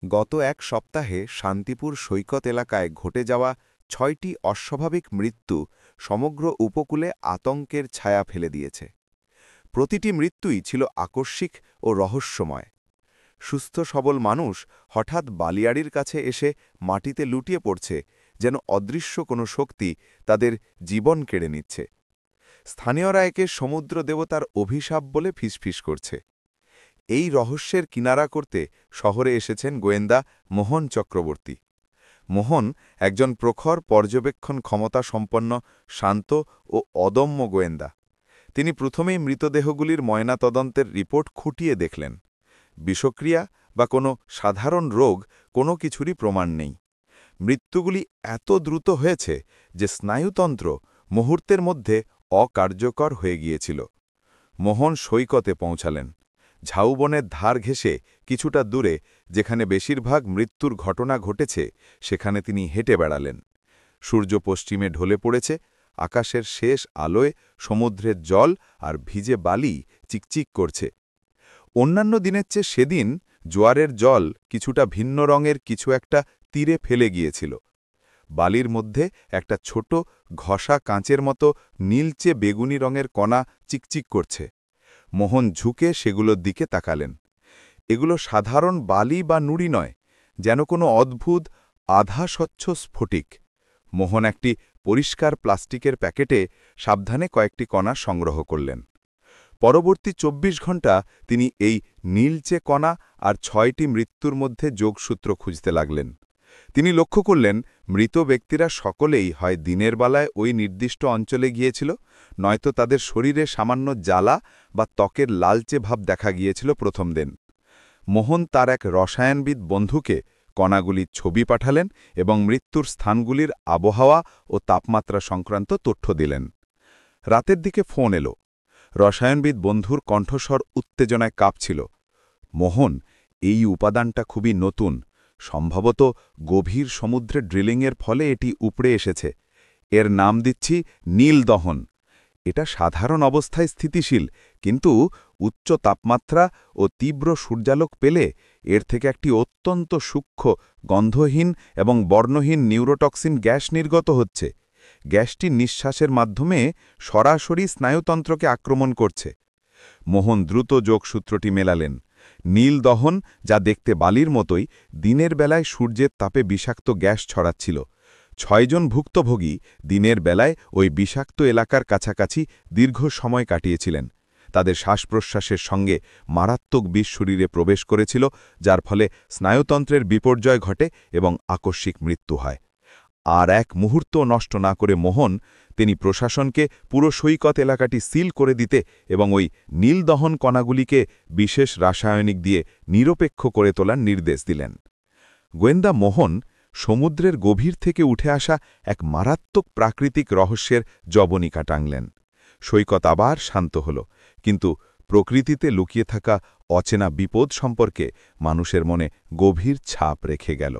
গত এক সপ্তাহে শান্তিপুর সৈকত এলাকায় ঘটে যাওয়া ৬টি অস্বাভাবিক মৃত্যু সমগ্র উপকূলে আতঙ্কের ছায়া ফেলে দিয়েছে। প্রতিটি মৃত্যুই ছিল আকস্মিক ও রহস্যময়। সুস্থ সবল মানুষ হঠাৎ বালিয়াড়ির কাছে এসে মাটিতে লুটিয়ে পড়ছে, যেন অদৃশ্য কোনো শক্তি তাদের জীবন কেড়ে নিচ্ছে। স্থানীয়রা একে সমুদ্র দেবতার অভিশাপ বলে ফিসফিস করছে। এই রহস্যের কিনারা করতে শহরে এসেছেন গোয়েন্দা মোহন চক্রবর্তী। মোহন একজন প্রখর পর্যবেক্ষণ ক্ষমতা সম্পন্ন, শান্ত ও অদম্য গোয়েন্দা। তিনি প্রথমেই মৃতদেহগুলির ময়নাতদন্তের রিপোর্ট খুঁটিয়ে দেখলেন। বিষক্রিয়া বা কোনো সাধারণ রোগ কোনো কিছুরই প্রমাণ নেই। মৃত্যুগুলি এত দ্রুত হয়েছে যে স্নায়ুতন্ত্র মুহূর্তের মধ্যে অকার্যকর হয়ে গিয়েছিল। মোহন সৈকতে পৌঁছালেন। ঝাউবনের ধার ঘেঁষে কিছুটা দূরে, যেখানে বেশিরভাগ মৃত্যুর ঘটনা ঘটেছে, সেখানে তিনি হেঁটে বেড়ালেন। সূর্য পশ্চিমে ঢলে পড়েছে, আকাশের শেষ আলোয় সমুদ্রের জল আর ভিজে বালি চিকচিক করছে। অন্যান্য দিনের চেয়ে সেদিন জোয়ারের জল কিছুটা ভিন্ন রঙের কিছু একটা তীরে ফেলে গিয়েছিল। বালির মধ্যে একটা ছোট ঘষা কাঁচের মতো নীলচে বেগুনি রঙের কণা চিকচিক করছে। মোহন ঝুঁকে সেগুলোর দিকে তাকালেন। এগুলো সাধারণ বালি বা নুড়ি নয়, যেন কোনো অদ্ভুত আধা স্বচ্ছ স্ফটিক। মোহন একটি পরিষ্কার প্লাস্টিকের প্যাকেটে সাবধানে কয়েকটি কণা সংগ্রহ করলেন। পরবর্তী ২৪ ঘণ্টা তিনি এই নীলচে কণা আর ৬টি মৃত্যুর মধ্যে যোগসূত্র খুঁজতে লাগলেন। তিনি লক্ষ্য করলেন, মৃত ব্যক্তিরা সকলেই হয় দিনের বেলায় ওই নির্দিষ্ট অঞ্চলে গিয়েছিল, নয়তো তাদের শরীরে সামান্য জ্বালা বা ত্বকের লালচে ভাব দেখা গিয়েছিল প্রথম দিন। মোহন তার এক রসায়নবিদ বন্ধুকে কণাগুলির ছবি পাঠালেন এবং মৃত্যুর স্থানগুলির আবহাওয়া ও তাপমাত্রা সংক্রান্ত তথ্য দিলেন। রাতের দিকে ফোন এলো। রসায়নবিদ বন্ধুর কণ্ঠস্বর উত্তেজনায় কাঁপছিল। মোহন, এই উপাদানটা খুবই নতুন, সম্ভবত গভীর সমুদ্রে ড্রিলিংয়ের ফলে এটি উপড়ে এসেছে। এর নাম দিচ্ছি নীলদহন। এটা সাধারণ অবস্থায় স্থিতিশীল, কিন্তু উচ্চ তাপমাত্রা ও তীব্র সূর্যালোক পেলে এর থেকে একটি অত্যন্ত সূক্ষ্ম, গন্ধহীন এবং বর্ণহীন নিউরোটক্সিন গ্যাস নির্গত হচ্ছে। গ্যাসটি নিঃশ্বাসের মাধ্যমে সরাসরি স্নায়ুতন্ত্রকে আক্রমণ করছে। মোহন দ্রুত যোগসূত্রটি মেলালেন। নীল দহন, যা দেখতে বালির মতোই, দিনের বেলায় সূর্যের তাপে বিষাক্ত গ্যাস ছড়াচ্ছিল। ৬ জন ভুক্তভোগী দিনের বেলায় ওই বিষাক্ত এলাকার কাছাকাছি দীর্ঘ সময় কাটিয়েছিলেন। তাদের শ্বাস-প্রশ্বাসের সঙ্গে মারাত্মক বিষ শরীরে প্রবেশ করেছিল, যার ফলে স্নায়ুতন্ত্রের বিপর্যয় ঘটে এবং আকস্মিক মৃত্যু হয়। আর এক মুহূর্ত নষ্ট না করে মোহন, তিনি প্রশাসনকে পুরো সৈকত এলাকাটি সিল করে দিতে এবং ওই নীলদহন কণাগুলিকে বিশেষ রাসায়নিক দিয়ে নিরপেক্ষ করে তোলার নির্দেশ দিলেন। গোয়েন্দা মোহন সমুদ্রের গভীর থেকে উঠে আসা এক মারাত্মক প্রাকৃতিক রহস্যের জবনিকা টাঙলেন। সৈকত আবার শান্ত হল, কিন্তু প্রকৃতিতে লুকিয়ে থাকা অচেনা বিপদ সম্পর্কে মানুষের মনে গভীর ছাপ রেখে গেল।